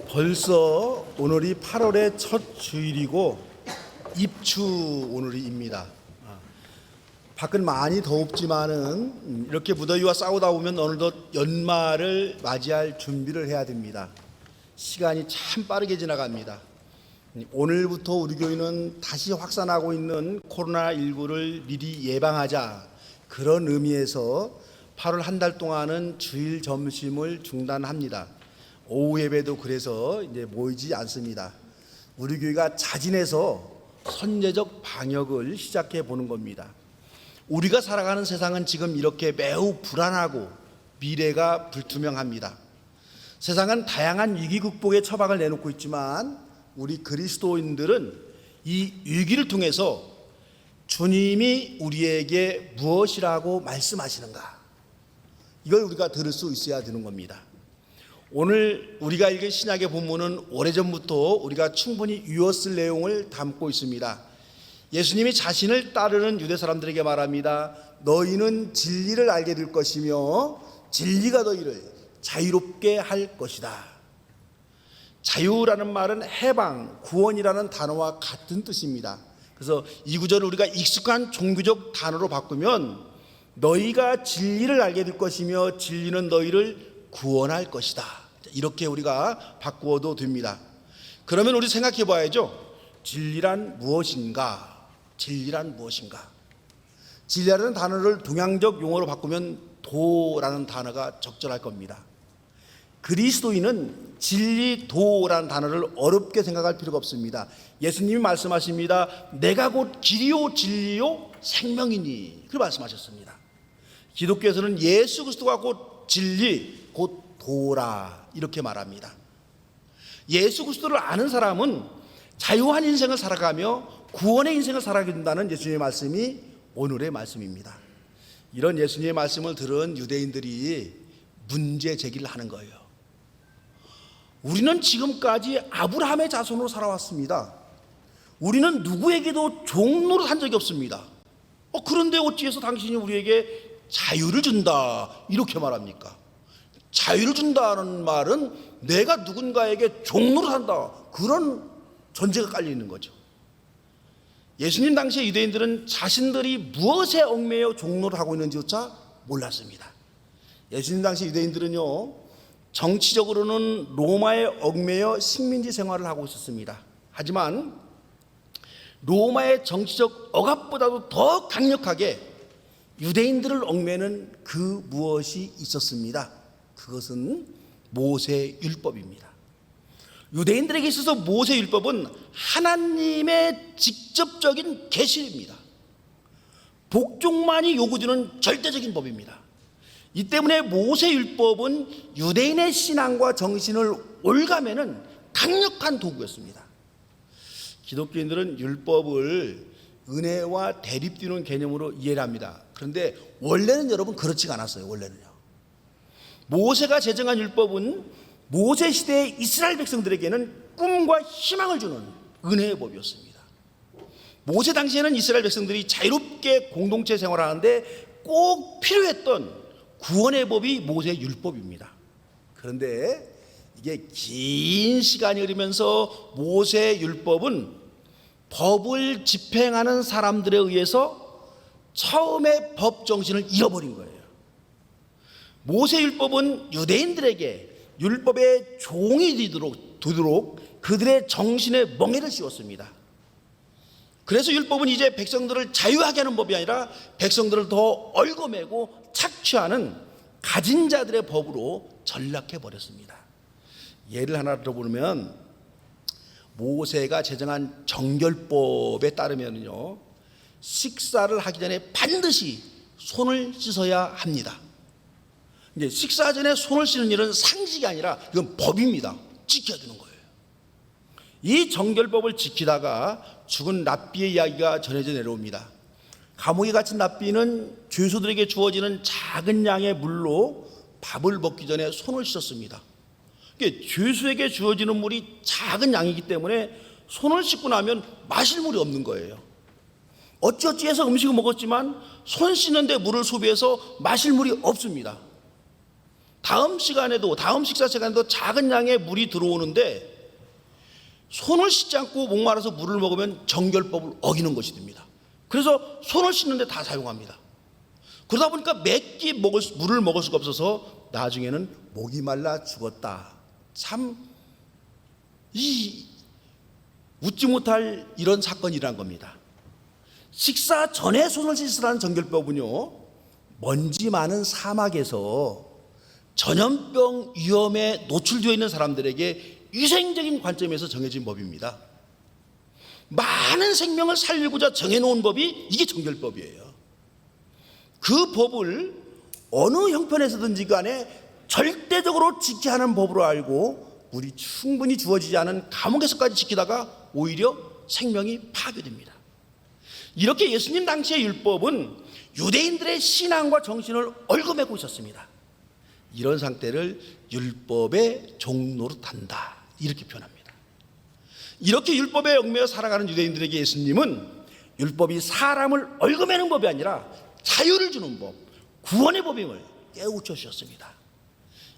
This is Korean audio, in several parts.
벌써 오늘이 8월의 첫 주일이고 입추 오늘입니다. 밖은 많이 덥지만은 이렇게 무더위와 싸우다 보면 어느덧 연말을 맞이할 준비를 해야 됩니다. 시간이 참 빠르게 지나갑니다. 오늘부터 우리 교회는 다시 확산하고 있는 코로나19를 미리 예방하자, 그런 의미에서 8월 한 달 동안은 주일 점심을 중단합니다. 오후 예배도 그래서 이제 모이지 않습니다. 우리 교회가 자진해서 선제적 방역을 시작해 보는 겁니다. 우리가 살아가는 세상은 지금 이렇게 매우 불안하고 미래가 불투명합니다. 세상은 다양한 위기 극복의 처방을 내놓고 있지만 우리 그리스도인들은 이 위기를 통해서 주님이 우리에게 무엇이라고 말씀하시는가, 이걸 우리가 들을 수 있어야 되는 겁니다. 오늘 우리가 읽은 신약의 본문은 오래전부터 우리가 충분히 유었을 내용을 담고 있습니다. 예수님이 자신을 따르는 유대 사람들에게 말합니다. 너희는 진리를 알게 될 것이며 진리가 너희를 자유롭게 할 것이다. 자유라는 말은 해방, 구원이라는 단어와 같은 뜻입니다. 그래서 이 구절을 우리가 익숙한 종교적 단어로 바꾸면 너희가 진리를 알게 될 것이며 진리는 너희를 구원할 것이다, 이렇게 우리가 바꾸어도 됩니다. 그러면 우리 생각해 봐야죠. 진리란 무엇인가? 진리란 무엇인가? 진리라는 단어를 동양적 용어로 바꾸면 도라는 단어가 적절할 겁니다. 그리스도인은 진리, 도라는 단어를 어렵게 생각할 필요가 없습니다. 예수님이 말씀하십니다. 내가 곧 길이요 진리요 생명이니, 그렇게 말씀하셨습니다. 기독교에서는 예수 그리스도가 곧 진리, 곧 도라, 이렇게 말합니다. 예수 그리스도를 아는 사람은 자유한 인생을 살아가며 구원의 인생을 살아가게 된다는 예수님의 말씀이 오늘의 말씀입니다. 이런 예수님의 말씀을 들은 유대인들이 문제 제기를 하는 거예요. 우리는 지금까지 아브라함의 자손으로 살아왔습니다. 우리는 누구에게도 종노릇 한 적이 없습니다. 그런데 어찌해서 당신이 우리에게 자유를 준다, 이렇게 말합니까? 자유를 준다는 말은 내가 누군가에게 종노릇 한다, 그런 전제가 깔려 있는 거죠. 예수님 당시의 유대인들은 자신들이 무엇에 얽매여 종노릇 하고 있는지조차 몰랐습니다. 예수님 당시 유대인들은요, 정치적으로는 로마에 얽매여 식민지 생활을 하고 있었습니다. 하지만 로마의 정치적 억압보다도 더 강력하게 유대인들을 얽매는 그 무엇이 있었습니다. 그것은 모세율법입니다. 유대인들에게 있어서 모세율법은 하나님의 직접적인 계시입니다. 복종만이 요구되는 절대적인 법입니다. 이 때문에 모세율법은 유대인의 신앙과 정신을 올가매는 강력한 도구였습니다. 기독교인들은 율법을 은혜와 대립되는 개념으로 이해를 합니다. 그런데 원래는 여러분 그렇지가 않았어요. 원래는요, 모세가 제정한 율법은 모세 시대의 이스라엘 백성들에게는 꿈과 희망을 주는 은혜의 법이었습니다. 모세 당시에는 이스라엘 백성들이 자유롭게 공동체 생활하는데 꼭 필요했던 구원의 법이 모세 율법입니다. 그런데 이게 긴 시간이 흐르면서 모세 율법은 법을 집행하는 사람들에 의해서 처음의 법 정신을 잃어버린 거예요. 모세 율법은 유대인들에게 율법의 종이 되도록 그들의 정신에 멍에를 씌웠습니다. 그래서 율법은 이제 백성들을 자유하게 하는 법이 아니라 백성들을 더 얽어매고 착취하는 가진 자들의 법으로 전락해 버렸습니다. 예를 하나 들어보면 모세가 제정한 정결법에 따르면요, 식사를 하기 전에 반드시 손을 씻어야 합니다. 이제 식사 전에 손을 씻는 일은 상식이 아니라 이건 법입니다. 지켜야 되는 거예요. 이 정결법을 지키다가 죽은 랍비의 이야기가 전해져 내려옵니다. 감옥에 갇힌 랍비는 죄수들에게 주어지는 작은 양의 물로 밥을 먹기 전에 손을 씻었습니다. 죄수에게 주어지는 물이 작은 양이기 때문에 손을 씻고 나면 마실 물이 없는 거예요. 어찌어찌해서 음식을 먹었지만 손 씻는데 물을 소비해서 마실 물이 없습니다. 다음 식사 시간에도 작은 양의 물이 들어오는데 손을 씻지 않고 목마라서 물을 먹으면 정결법을 어기는 것이 됩니다. 그래서 손을 씻는데 다 사용합니다. 그러다 보니까 몇 끼 물을 먹을 수가 없어서 나중에는 목이 말라 죽었다. 참 웃지 못할 이런 사건이란 겁니다. 식사 전에 손을 씻으라는 정결법은요, 먼지 많은 사막에서 전염병 위험에 노출되어 있는 사람들에게 위생적인 관점에서 정해진 법입니다. 많은 생명을 살리고자 정해놓은 법이 이게 정결법이에요. 그 법을 어느 형편에서든지 간에 절대적으로 지켜야 하는 법으로 알고 물이 충분히 주어지지 않은 감옥에서까지 지키다가 오히려 생명이 파괴됩니다. 이렇게 예수님 당시의 율법은 유대인들의 신앙과 정신을 얽어매고 있었습니다. 이런 상태를 율법의 종노릇한다, 이렇게 표현합니다. 이렇게 율법에 얽매여 살아가는 유대인들에게 예수님은 율법이 사람을 얽어매는 법이 아니라 자유를 주는 법, 구원의 법임을 깨우쳐 주셨습니다.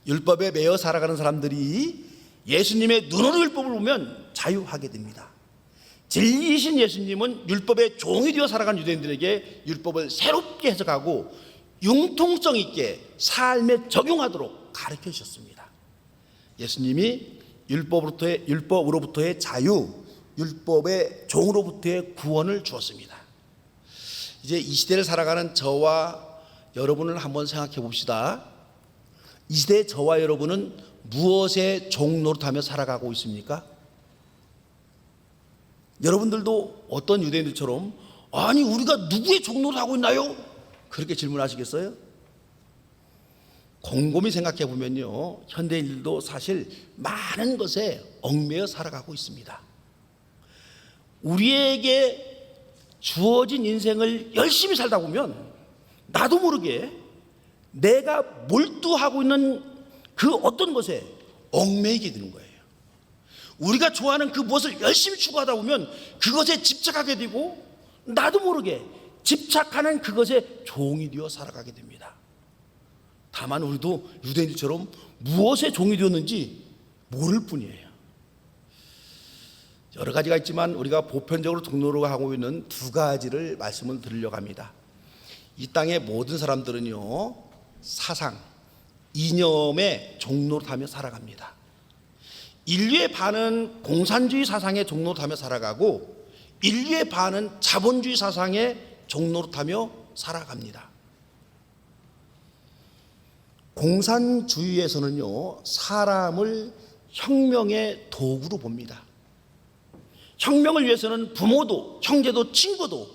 율법에 매여 살아가는 사람들이 예수님의 눈으로 율법을 보면 자유하게 됩니다. 진리이신 예수님은 율법의 종이 되어 살아간 유대인들에게 율법을 새롭게 해석하고 융통성 있게 삶에 적용하도록 가르쳐 주셨습니다. 예수님이 율법으로부터의 자유, 율법의 종으로부터의 구원을 주었습니다. 이제 이 시대를 살아가는 저와 여러분을 한번 생각해 봅시다. 이 시대의 저와 여러분은 무엇의 종노릇하며 살아가고 있습니까? 여러분들도 어떤 유대인들처럼 아니 우리가 누구의 종노릇하고 있나요? 그렇게 질문하시겠어요? 곰곰이 생각해 보면요, 현대인들도 사실 많은 것에 얽매여 살아가고 있습니다. 우리에게 주어진 인생을 열심히 살다 보면 나도 모르게 내가 몰두하고 있는 그 어떤 것에 얽매이게 되는 거예요. 우리가 좋아하는 그 무엇을 열심히 추구하다 보면 그것에 집착하게 되고 나도 모르게 집착하는 그것에 종이 되어 살아가게 됩니다. 다만 우리도 유대인들처럼 무엇에 종이 되었는지 모를 뿐이에요. 여러 가지가 있지만 우리가 보편적으로 종로로 하고 있는 두 가지를 말씀을 드리려고 합니다. 이 땅의 모든 사람들은요, 사상, 이념의 종노릇하며 살아갑니다. 인류의 반은 공산주의 사상의 종노릇하며 살아가고 인류의 반은 자본주의 사상의 종노릇하며 살아갑니다. 공산주의에서는요, 사람을 혁명의 도구로 봅니다. 혁명을 위해서는 부모도 형제도 친구도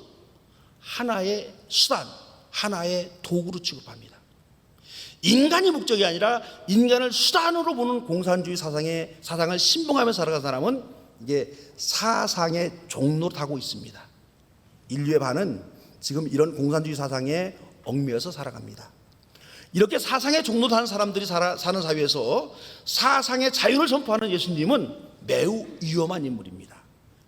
하나의 수단, 하나의 도구로 취급합니다. 인간이 목적이 아니라 인간을 수단으로 보는 공산주의 사상을 신봉하며 살아가는 사람은 이게 사상의 종노릇하고 있습니다. 인류의 반은 지금 이런 공산주의 사상에 얽매여서 살아갑니다. 이렇게 사상의 종노릇하는 사람들이 사는 사회에서 사상의 자유를 선포하는 예수님은 매우 위험한 인물입니다.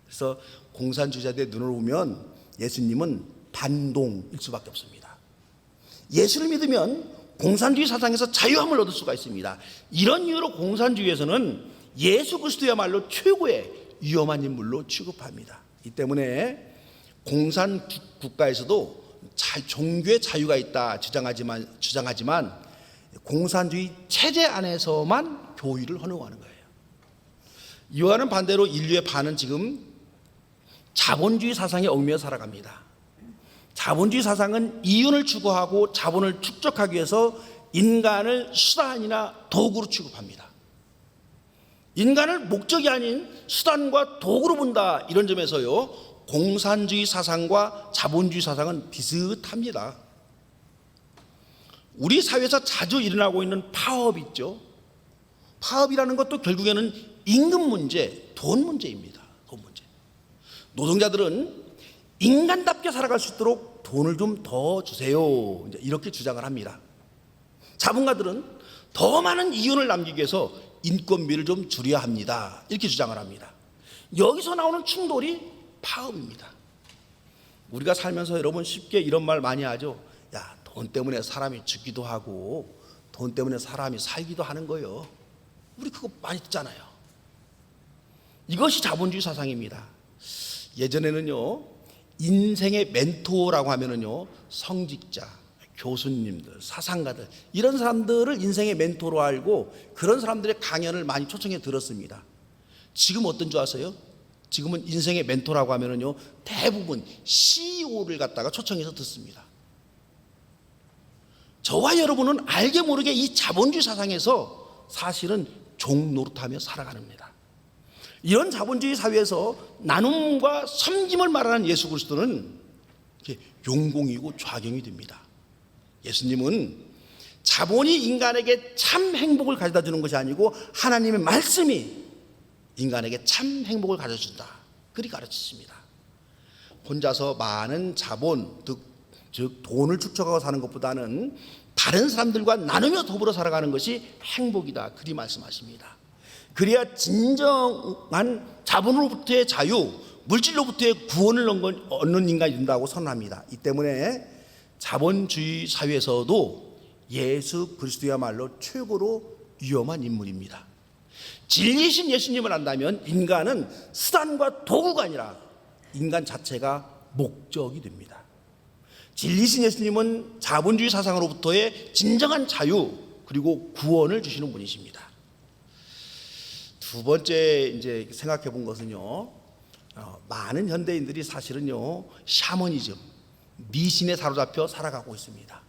그래서 공산주의자들의 눈을 보면 예수님은 반동일 수밖에 없습니다. 예수를 믿으면 공산주의 사상에서 자유함을 얻을 수가 있습니다. 이런 이유로 공산주의에서는 예수 그리스도야말로 최고의 위험한 인물로 취급합니다. 이 때문에 공산 국가에서도 종교의 자유가 있다 주장하지만 공산주의 체제 안에서만 교의를 헌응하는 거예요. 이와는 반대로 인류의 반은 지금 자본주의 사상에 얽매여 살아갑니다. 자본주의 사상은 이윤을 추구하고 자본을 축적하기 위해서 인간을 수단이나 도구로 취급합니다. 인간을 목적이 아닌 수단과 도구로 본다, 이런 점에서요, 공산주의 사상과 자본주의 사상은 비슷합니다. 우리 사회에서 자주 일어나고 있는 파업이 있죠. 파업이라는 것도 결국에는 임금 문제, 돈 문제입니다. 돈 문제. 노동자들은 인간답게 살아갈 수 있도록 돈을 좀 더 주세요, 이렇게 주장을 합니다. 자본가들은 더 많은 이윤을 남기기 위해서 인건비를 좀 줄여야 합니다, 이렇게 주장을 합니다. 여기서 나오는 충돌이 파업입니다. 우리가 살면서 여러분 쉽게 이런 말 많이 하죠. 야, 돈 때문에 사람이 죽기도 하고 돈 때문에 사람이 살기도 하는 거예요. 우리 그거 많이 듣잖아요. 이것이 자본주의 사상입니다. 예전에는요, 인생의 멘토라고 하면은요, 성직자, 교수님들, 사상가들, 이런 사람들을 인생의 멘토로 알고 그런 사람들의 강연을 많이 초청해 들었습니다. 지금 어떤 줄 아세요? 지금은 인생의 멘토라고 하면은요, 대부분 CEO를 갖다가 초청해서 듣습니다. 저와 여러분은 알게 모르게 이 자본주의 사상에서 사실은 종 노릇하며 살아가는 겁니다. 이런 자본주의 사회에서 나눔과 섬김을 말하는 예수 그리스도는 용공이고 좌경이 됩니다. 예수님은 자본이 인간에게 참 행복을 가져다 주는 것이 아니고 하나님의 말씀이 인간에게 참 행복을 가져준다, 그리 가르치십니다. 혼자서 많은 자본, 즉 돈을 축적하고 사는 것보다는 다른 사람들과 나누며 더불어 살아가는 것이 행복이다, 그리 말씀하십니다. 그래야 진정한 자본으로부터의 자유, 물질로부터의 구원을 얻는 인간이 된다고 선언합니다. 이 때문에 자본주의 사회에서도 예수 그리스도야말로 최고로 위험한 인물입니다. 진리신 예수님을 안다면 인간은 수단과 도구가 아니라 인간 자체가 목적이 됩니다. 진리신 예수님은 자본주의 사상으로부터의 진정한 자유 그리고 구원을 주시는 분이십니다. 두 번째 이제 생각해 본 것은요, 많은 현대인들이 사실은요, 샤머니즘, 미신에 사로잡혀 살아가고 있습니다.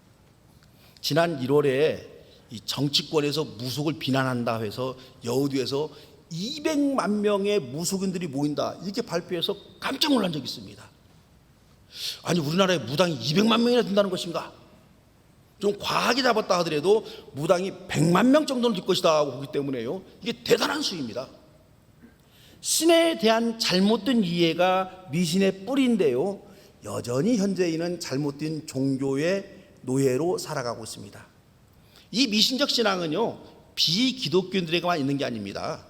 지난 1월에 이 정치권에서 무속을 비난한다 해서 여의도에서 200만 명의 무속인들이 모인다, 이렇게 발표해서 깜짝 놀란 적이 있습니다. 아니, 우리나라에 무당이 200만 명이나 된다는 것인가? 좀 과하게 잡았다 하더라도 무당이 100만 명 정도는 될 것이다 하고 보기 때문에요, 이게 대단한 수입니다. 신에 대한 잘못된 이해가 미신의 뿌리인데요, 여전히 현재인은 잘못된 종교의 노예로 살아가고 있습니다. 이 미신적 신앙은요, 비기독교인들에게만 있는 게 아닙니다.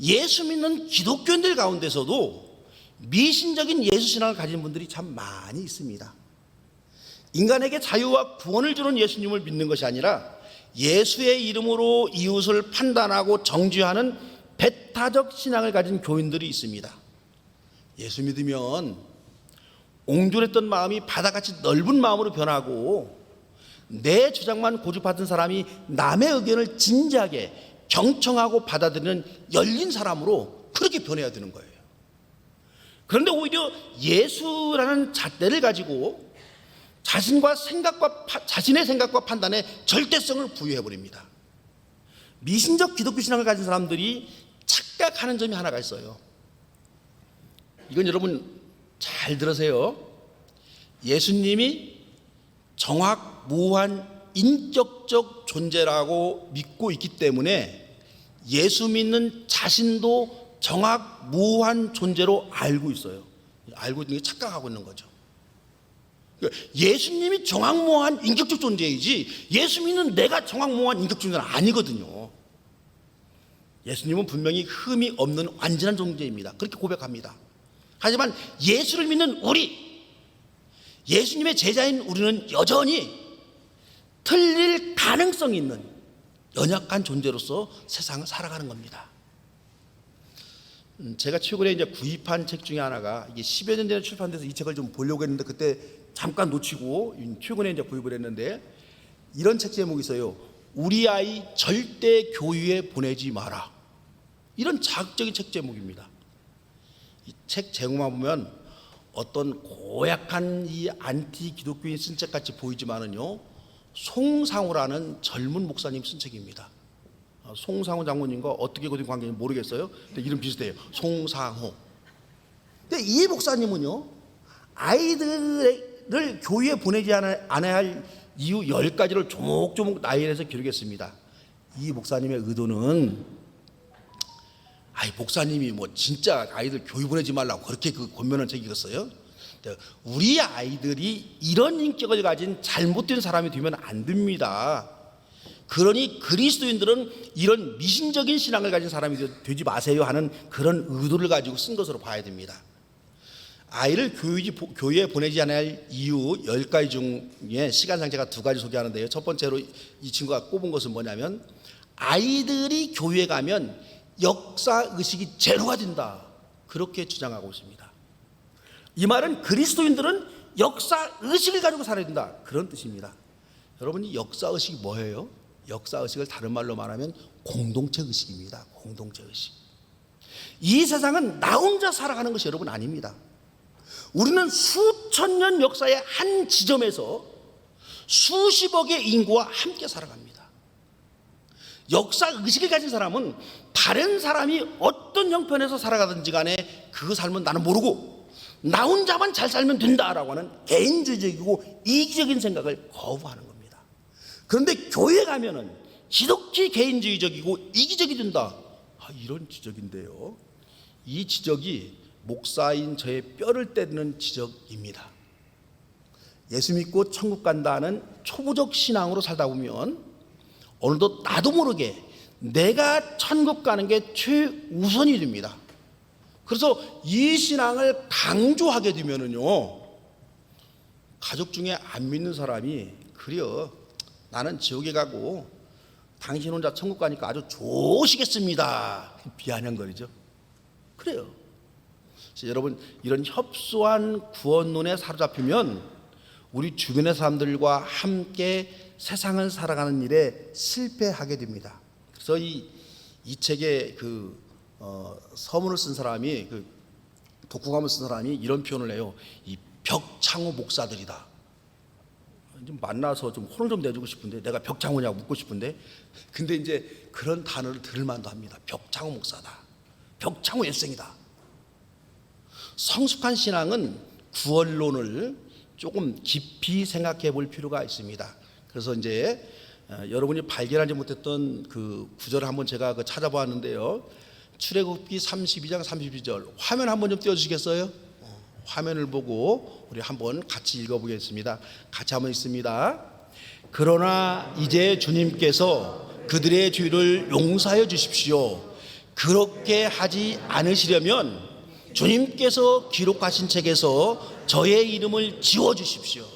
예수 믿는 기독교인들 가운데서도 미신적인 예수 신앙을 가진 분들이 참 많이 있습니다. 인간에게 자유와 구원을 주는 예수님을 믿는 것이 아니라 예수의 이름으로 이웃을 판단하고 정죄하는 배타적 신앙을 가진 교인들이 있습니다. 예수 믿으면 옹졸했던 마음이 바다같이 넓은 마음으로 변하고 내 주장만 고집하던 사람이 남의 의견을 진지하게 경청하고 받아들이는 열린 사람으로 그렇게 변해야 되는 거예요. 그런데 오히려 예수라는 잣대를 가지고 자신의 생각과 판단에 절대성을 부여해버립니다. 미신적 기독교 신앙을 가진 사람들이 착각하는 점이 하나가 있어요. 이건 여러분 잘 들으세요. 예수님이 정확무한 인격적 존재라고 믿고 있기 때문에 예수 믿는 자신도 정확무한 존재로 알고 있어요. 알고 있는 게 착각하고 있는 거죠. 예수님이 정확무한 인격적 존재이지 예수 믿는 내가 정확무한 인격적 존재는 아니거든요. 예수님은 분명히 흠이 없는 완전한 존재입니다. 그렇게 고백합니다. 하지만 예수를 믿는 우리, 예수님의 제자인 우리는 여전히 틀릴 가능성이 있는 연약한 존재로서 세상을 살아가는 겁니다. 제가 최근에 이제 구입한 책 중에 하나가 이게 10여 년 전에 출판돼서 이 책을 좀 보려고 했는데 그때 잠깐 놓치고 최근에 이제 구입을 했는데 이런 책 제목이 있어요. 우리 아이 절대 교회에 보내지 마라. 이런 자극적인 책 제목입니다. 이 책 제목만 보면 어떤 고약한 이 안티 기독교인 쓴 책 같이 보이지만은요, 송상우라는 젊은 목사님 쓴 책입니다. 송상우 장모님과 어떻게 그 관계인지 모르겠어요. 근데 이름 비슷해요. 송상우. 근데 이 목사님은요, 아이들을 교회에 보내지 않아야 할 이유 10가지를 조목조목 나열해서 기록했습니다. 이 목사님의 의도는 목사님이 뭐 진짜 아이들 교회 보내지 말라고 그렇게 그 권면한 책이 있었어요. 우리 아이들이 이런 인격을 가진 잘못된 사람이 되면 안 됩니다. 그러니 그리스도인들은 이런 미신적인 신앙을 가진 사람이 되지 마세요 하는 그런 의도를 가지고 쓴 것으로 봐야 됩니다. 아이를 교회에 보내지 않아야 할 이유 10가지 중에 시간 상제가 2가지 소개하는데요. 첫 번째로 이 친구가 꼽은 것은 뭐냐면 아이들이 교회에 가면 역사의식이 제로가 된다, 그렇게 주장하고 있습니다. 이 말은 그리스도인들은 역사의식을 가지고 살아야 된다, 그런 뜻입니다. 여러분, 이 역사의식이 뭐예요? 역사의식을 다른 말로 말하면 공동체의식입니다. 공동체의식. 이 세상은 나 혼자 살아가는 것이 여러분 아닙니다. 우리는 수천 년 역사의 한 지점에서 수십억의 인구와 함께 살아갑니다. 역사의식을 가진 사람은 다른 사람이 어떤 형편에서 살아가든지 간에 그 삶은 나는 모르고 나 혼자만 잘 살면 된다라고 하는 개인주의적이고 이기적인 생각을 거부하는 겁니다. 그런데 교회에 가면은 지독히 개인주의적이고 이기적이 된다, 이런 지적인데요. 이 지적이 목사인 저의 뼈를 때리는 지적입니다. 예수 믿고 천국 간다는 초보적 신앙으로 살다 보면 어느덧 나도 모르게 내가 천국 가는 게 최우선이 됩니다. 그래서 이 신앙을 강조하게 되면은요, 가족 중에 안 믿는 사람이 그래요, 나는 지옥에 가고 당신 혼자 천국 가니까 아주 좋으시겠습니다, 비아냥거리죠. 그래요. 여러분, 이런 협소한 구원론에 사로잡히면 우리 주변의 사람들과 함께 세상을 살아가는 일에 실패하게 됩니다. 그래서 이 책에 서문을 쓴 사람이, 독후감을 쓴 사람이 이런 표현을 해요. 이 벽창호 목사들이다. 좀 만나서 좀 혼을 좀 내주고 싶은데, 내가 벽창호냐고 묻고 싶은데, 근데 이제 그런 단어를 들을 만도 합니다. 벽창호 목사다, 벽창호 일생이다. 성숙한 신앙은 구원론을 조금 깊이 생각해 볼 필요가 있습니다. 그래서 이제 여러분이 발견하지 못했던 그 구절을 한번 제가 찾아보았는데요. 출애굽기 32장 32절 화면 한번 좀 띄워주시겠어요? 화면을 보고 우리 한번 같이 읽어보겠습니다. 같이 한번 읽습니다. 그러나 이제 주님께서 그들의 죄를 용서하여 주십시오. 그렇게 하지 않으시려면 주님께서 기록하신 책에서 저의 이름을 지워주십시오.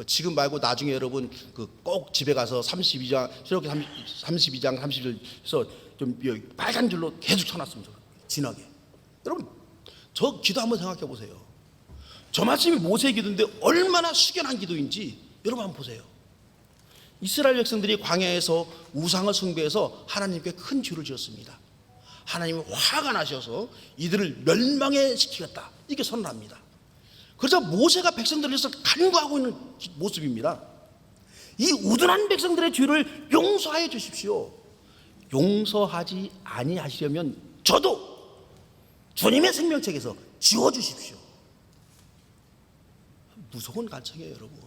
지금 말고 나중에 여러분 꼭 집에 가서 32장 32장 30절에서 좀 빨간 줄로 계속 쳐놨습니다. 진하게. 여러분, 저 기도 한번 생각해 보세요. 저 말씀이 모세의 기도인데 얼마나 숙연한 기도인지 여러분 한번 보세요. 이스라엘 백성들이 광야에서 우상을 숭배해서 하나님께 큰 죄를 지었습니다. 하나님이 화가 나셔서 이들을 멸망에 시키겠다, 이렇게 선언합니다. 그래서 모세가 백성들을 위해서 간구하고 있는 모습입니다. 이 우둔한 백성들의 죄를 용서하여 주십시오. 용서하지 아니하시려면 저도 주님의 생명책에서 지워주십시오. 무서운 간청이에요, 여러분.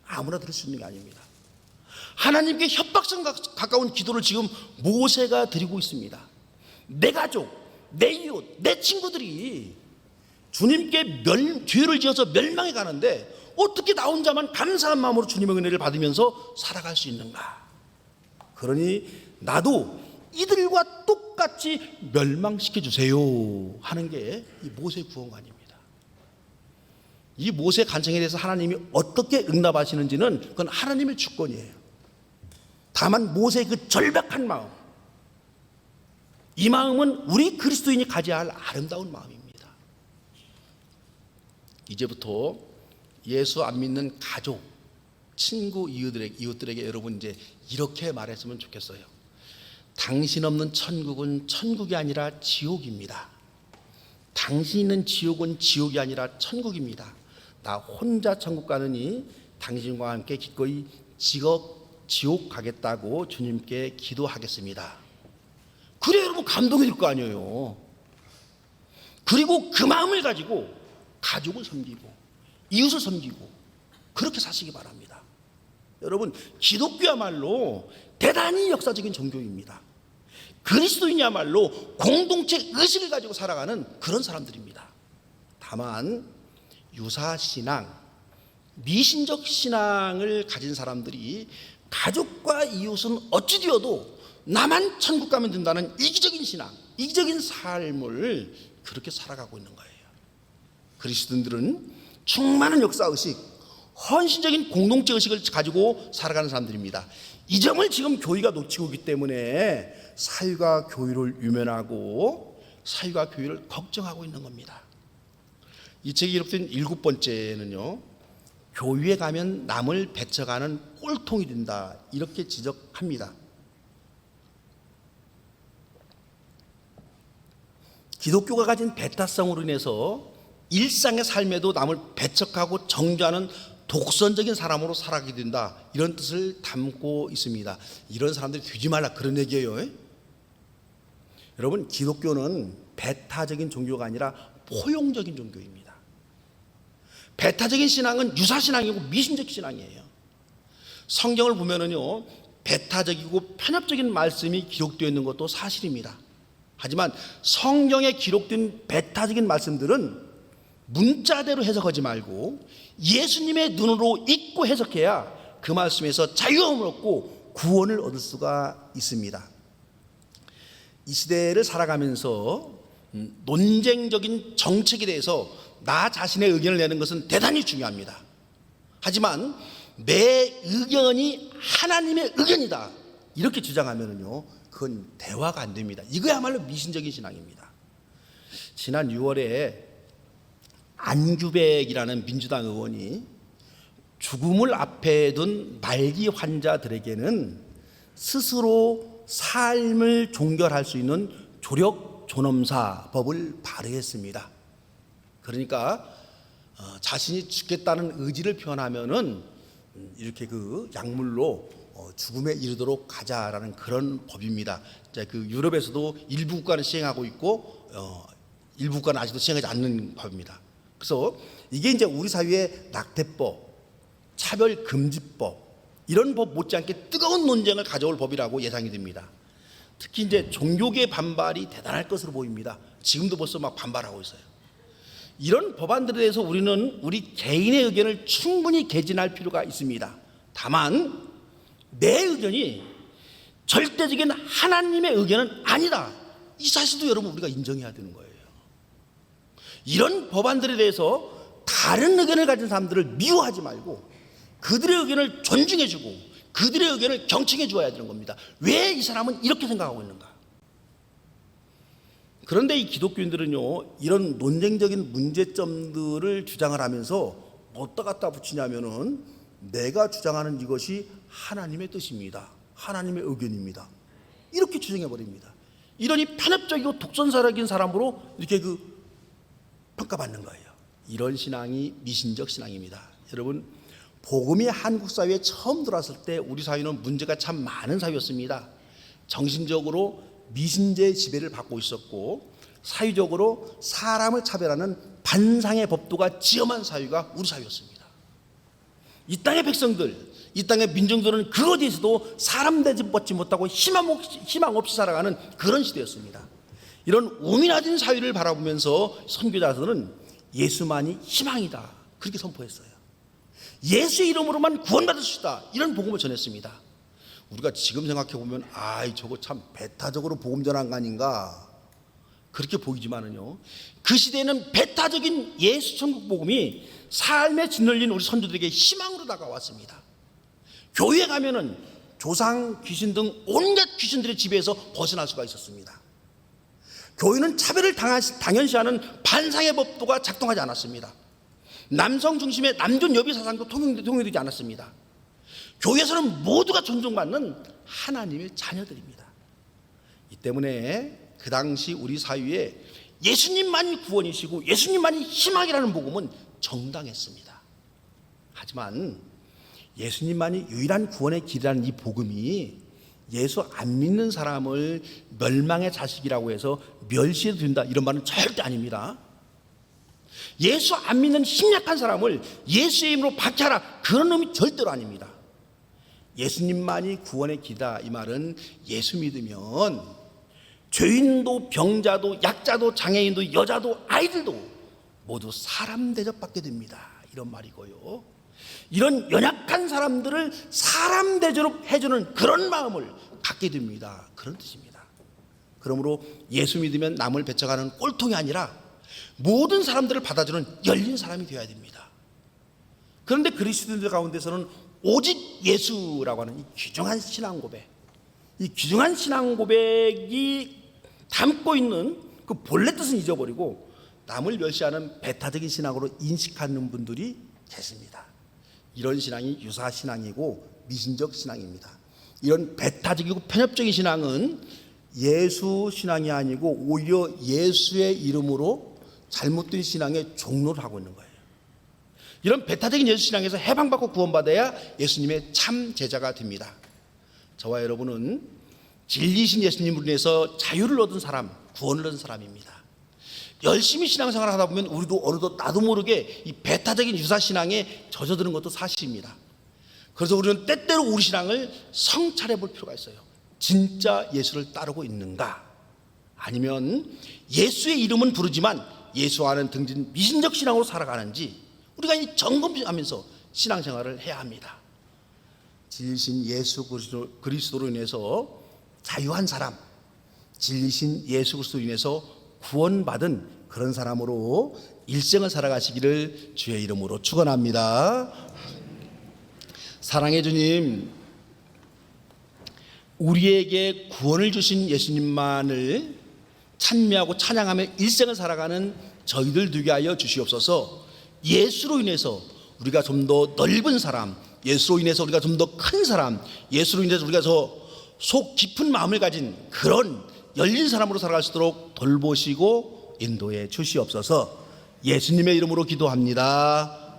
아무나 들을 수 있는 게 아닙니다. 하나님께 협박성 가까운 기도를 지금 모세가 드리고 있습니다. 내 가족, 내 이웃, 내 친구들이 주님께 죄를 지어서 멸망해 가는데 어떻게 나 혼자만 감사한 마음으로 주님의 은혜를 받으면서 살아갈 수 있는가? 그러니 나도 이들과 똑같이 멸망시켜 주세요 하는 게 이 모세의 구원관입니다. 이 모세의 간청에 대해서 하나님이 어떻게 응답하시는지는 그건 하나님의 주권이에요. 다만 모세의 그 절박한 마음, 이 마음은 우리 그리스도인이 가져야 할 아름다운 마음입니다. 이제부터 예수 안 믿는 가족, 친구, 이웃들에게 여러분 이제 이렇게 말했으면 좋겠어요. 당신 없는 천국은 천국이 아니라 지옥입니다. 당신 있는 지옥은 지옥이 아니라 천국입니다. 나 혼자 천국 가느니 당신과 함께 기꺼이 지옥 가겠다고 주님께 기도하겠습니다. 그래 여러분, 감동이 될 거 아니에요. 그리고 그 마음을 가지고 가족을 섬기고 이웃을 섬기고 그렇게 사시기 바랍니다. 여러분, 기독교야말로 대단히 역사적인 종교입니다. 그리스도인이야말로 공동체 의식을 가지고 살아가는 그런 사람들입니다. 다만 유사신앙, 미신적 신앙을 가진 사람들이 가족과 이웃은 어찌 되어도 나만 천국 가면 된다는 이기적인 신앙, 이기적인 삶을 그렇게 살아가고 있는 거예요. 그리스도인들은 충만한 역사의식, 헌신적인 공동체 의식을 가지고 살아가는 사람들입니다. 이 점을 지금 교회가 놓치고 있기 때문에 사회가 교회를 유면하고 사회가 교회를 걱정하고 있는 겁니다. 이 책에 기록된 7번째는요, 교회에 가면 남을 배척하는 꼴통이 된다, 이렇게 지적합니다. 기독교가 가진 배타성으로 인해서 일상의 삶에도 남을 배척하고 정죄하는 독선적인 사람으로 살아가게 된다, 이런 뜻을 담고 있습니다. 이런 사람들이 되지 말라, 그런 얘기예요. 여러분, 기독교는 배타적인 종교가 아니라 포용적인 종교입니다. 배타적인 신앙은 유사신앙이고 미신적 신앙이에요. 성경을 보면은요, 배타적이고 편협적인 말씀이 기록되어 있는 것도 사실입니다. 하지만 성경에 기록된 배타적인 말씀들은 문자대로 해석하지 말고 예수님의 눈으로 읽고 해석해야 그 말씀에서 자유함을 얻고 구원을 얻을 수가 있습니다. 이 시대를 살아가면서 논쟁적인 정책에 대해서 나 자신의 의견을 내는 것은 대단히 중요합니다. 하지만 내 의견이 하나님의 의견이다, 이렇게 주장하면요, 그건 대화가 안 됩니다. 이거야말로 미신적인 신앙입니다. 지난 6월에 안규백이라는 민주당 의원이 죽음을 앞에 둔 말기 환자들에게는 스스로 삶을 종결할 수 있는 조력 존엄사법을 발의했습니다. 그러니까 자신이 죽겠다는 의지를 표현하면은 이렇게 그 약물로 죽음에 이르도록 가자라는 그런 법입니다. 그 유럽에서도 일부 국가는 시행하고 있고 일부 국가는 아직도 시행하지 않는 법입니다. 그래서 이게 이제 우리 사회의 낙태법, 차별금지법, 이런 법 못지않게 뜨거운 논쟁을 가져올 법이라고 예상이 됩니다. 특히 이제 종교계 반발이 대단할 것으로 보입니다. 지금도 벌써 막 반발하고 있어요. 이런 법안들에 대해서 우리는 우리 개인의 의견을 충분히 개진할 필요가 있습니다. 다만 내 의견이 절대적인 하나님의 의견은 아니다, 이 사실도 여러분 우리가 인정해야 되는 거예요. 이런 법안들에 대해서 다른 의견을 가진 사람들을 미워하지 말고 그들의 의견을 존중해주고 그들의 의견을 경청해 주어야 되는 겁니다. 왜 이 사람은 이렇게 생각하고 있는가? 그런데 이 기독교인들은요, 이런 논쟁적인 문제점들을 주장을 하면서 어디다 갖다 붙이냐면은 내가 주장하는 이것이 하나님의 뜻입니다, 하나님의 의견입니다, 이렇게 주장해 버립니다. 이러니 편협적이고 독선사적인 사람으로 이렇게 평가받는 거예요. 이런 신앙이 미신적 신앙입니다. 여러분, 복음이 한국 사회에 처음 들어왔을 때 우리 사회는 문제가 참 많은 사회였습니다. 정신적으로 미신제의 지배를 받고 있었고 사회적으로 사람을 차별하는 반상의 법도가 지엄한 사회가 우리 사회였습니다. 이 땅의 백성들, 이 땅의 민중들은 그 어디에서도 사람 대접받지 못하고 희망 없이 살아가는 그런 시대였습니다. 이런 우민화된 사회를 바라보면서 선교자들은 예수만이 희망이다, 그렇게 선포했어요. 예수의 이름으로만 구원받을 수 있다, 이런 복음을 전했습니다. 우리가 지금 생각해 보면 저거 참 배타적으로 복음 전한 거 아닌가, 그렇게 보이지만은요, 그 시대에는 배타적인 예수 천국 복음이 삶에 짓눌린 우리 선조들에게 희망으로 다가왔습니다. 교회에 가면은 조상 귀신 등 온갖 귀신들의 지배에서 벗어날 수가 있었습니다. 교회는 차별을 당연시하는 반상의 법도가 작동하지 않았습니다. 남성 중심의 남존 여비 사상도 통용되지 않았습니다. 교회에서는 모두가 존중받는 하나님의 자녀들입니다. 이 때문에 그 당시 우리 사회에 예수님만이 구원이시고 예수님만이 희망이라는 복음은 정당했습니다. 하지만 예수님만이 유일한 구원의 길이라는 이 복음이 예수 안 믿는 사람을 멸망의 자식이라고 해서 멸시해도 된다, 이런 말은 절대 아닙니다. 예수 안 믿는 심약한 사람을 예수의 이름으로 박해하라, 그런 의미 절대로 아닙니다. 예수님만이 구원의 길이다, 이 말은 예수 믿으면 죄인도 병자도 약자도 장애인도 여자도 아이들도 모두 사람 대접받게 됩니다, 이런 말이고요. 이런 연약한 사람들을 사람 대접해주는 그런 마음을 갖게 됩니다, 그런 뜻입니다. 그러므로 예수 믿으면 남을 배척하는 꼴통이 아니라 모든 사람들을 받아주는 열린 사람이 되어야 됩니다. 그런데 그리스도인들 가운데서는 오직 예수라고 하는 이 귀중한 신앙 고백, 이 귀중한 신앙 고백이 담고 있는 그 본래 뜻은 잊어버리고 남을 멸시하는 배타적인 신앙으로 인식하는 분들이 계십니다. 이런 신앙이 유사 신앙이고 미신적 신앙입니다. 이런 배타적이고 편협적인 신앙은 예수 신앙이 아니고 오히려 예수의 이름으로 잘못된 신앙의 종로를 하고 있는 거예요. 이런 배타적인 예수 신앙에서 해방받고 구원받아야 예수님의 참 제자가 됩니다. 저와 여러분은 진리신 예수님으로 인해서 자유를 얻은 사람, 구원을 얻은 사람입니다. 열심히 신앙생활을 하다 보면 우리도 어느덧 나도 모르게 이 배타적인 유사신앙에 젖어드는 것도 사실입니다. 그래서 우리는 때때로 우리 신앙을 성찰해 볼 필요가 있어요. 진짜 예수를 따르고 있는가? 아니면 예수의 이름은 부르지만 예수와는 등진 미신적 신앙으로 살아가는지 우리가 이 점검하면서 신앙생활을 해야 합니다. 진리신 예수 그리스도로 인해서 자유한 사람, 진리신 예수 그리스도로 인해서 구원받은 그런 사람으로 일생을 살아가시기를 주의 이름으로 축원합니다. 사랑의 주님, 우리에게 구원을 주신 예수님만을 찬미하고 찬양하며 일생을 살아가는 저희들 되게 하여 주시옵소서. 예수로 인해서 우리가 좀 더 넓은 사람, 예수로 인해서 우리가 좀 더 큰 사람, 예수로 인해서 우리가 더 속 깊은 마음을 가진 그런 열린 사람으로 살아갈 수 있도록 돌보시고 인도해 주시옵소서. 예수님의 이름으로 기도합니다.